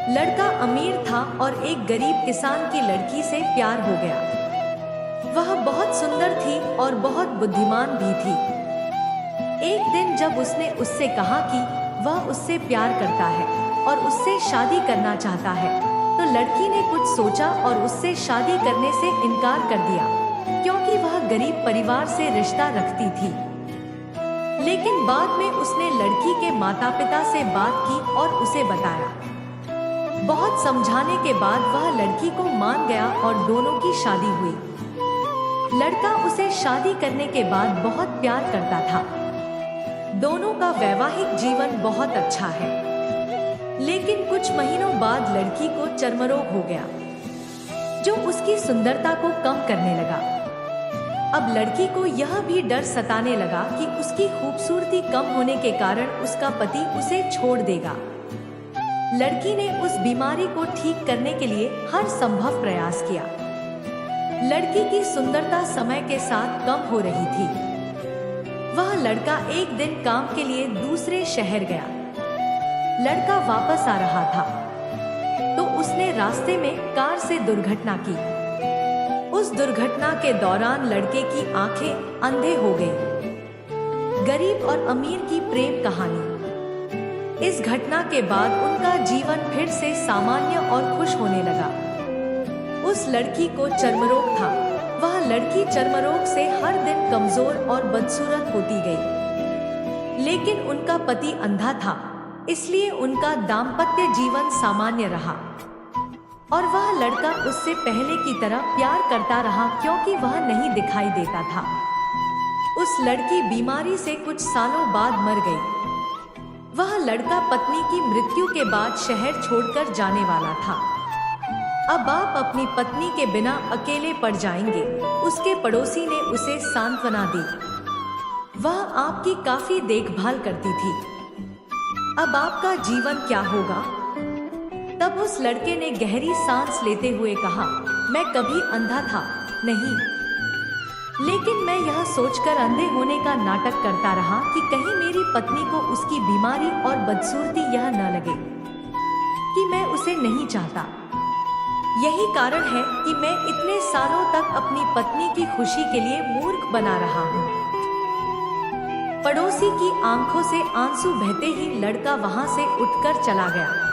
लड़का अमीर था और एक गरीब किसान की लड़की से प्यार हो गया। वह बहुत सुंदर थी और बहुत बुद्धिमान भी थी। एक दिन जब उसने उससे कहा कि वह उससे प्यार करता है और उससे शादी करना चाहता है, तो लड़की ने कुछ सोचा और उससे शादी करने से इनकार कर दिया, क्योंकि वह गरीब परिवार से रिश्ता रखती थी। लेकिन बाद में उसने लड़की के माता-पिता से बात की और उसे बताया। बहुत समझाने के बाद वह लड़की को मान गया और दोनों की शादी हुई। लड़का उसे शादी करने के बाद बहुत प्यार करता था। दोनों का वैवाहिक जीवन बहुत अच्छा है। लेकिन कुछ महीनों बाद लड़की को चर्मरोग हो गया, जो उसकी सुंदरता को कम करने लगा। अब लड़की को यह भी डर सताने लगा कि उसकी खूबसूरती कम होने के कारण उसका पति उसे छोड़ देगा। लड़की ने उस बीमारी को ठीक करने के लिए हर संभव प्रयास किया। लड़की की सुंदरता समय के साथ कम हो रही थी। वह लड़का एक दिन काम के लिए दूसरे शहर गया। लड़का वापस आ रहा था, तो उसने रास्ते में कार से दुर्घटना की। उस दुर्घटना के दौरान लड़के की आंखें अंधे हो गईं। गरीब और अमीर की प्रेम कहानी। इस घटना के बाद उनका जीवन फिर से सामान्य और खुश होने लगा। उस लड़की को चर्मरोग था। वह लड़की चर्मरोग से हर दिन कमजोर और बदसूरत होती गई। लेकिन उनका पति अंधा था, इसलिए उनका दाम्पत्य जीवन सामान्य रहा और वह लड़का उससे पहले की तरह प्यार करता रहा, क्योंकि वह नहीं दिखाई देता था। उस लड़की बीमारी से कुछ सालों बाद मर गई। वह लड़का पत्नी की मृत्यु के बाद शहर छोड़कर जाने वाला था। अब आप अपनी पत्नी के बिना अकेले पड़ जाएंगे, उसके पड़ोसी ने उसे सांत्वना दी। वह आपकी काफी देखभाल करती थी। अब आपका जीवन क्या होगा? तब उस लड़के ने गहरी सांस लेते हुए कहा, मैं कभी अंधा था नहीं, लेकिन मैं यह सोचकर अंधे होने का नाटक करता रहा कि कहीं मेरी पत्नी को उसकी बीमारी और बदसूरती यह न लगे कि मैं उसे नहीं चाहता। यही कारण है कि मैं इतने सालों तक अपनी पत्नी की खुशी के लिए मूर्ख बना रहा हूँ। पड़ोसी की आंखों से आंसू बहते ही लड़का वहां से उठकर चला गया।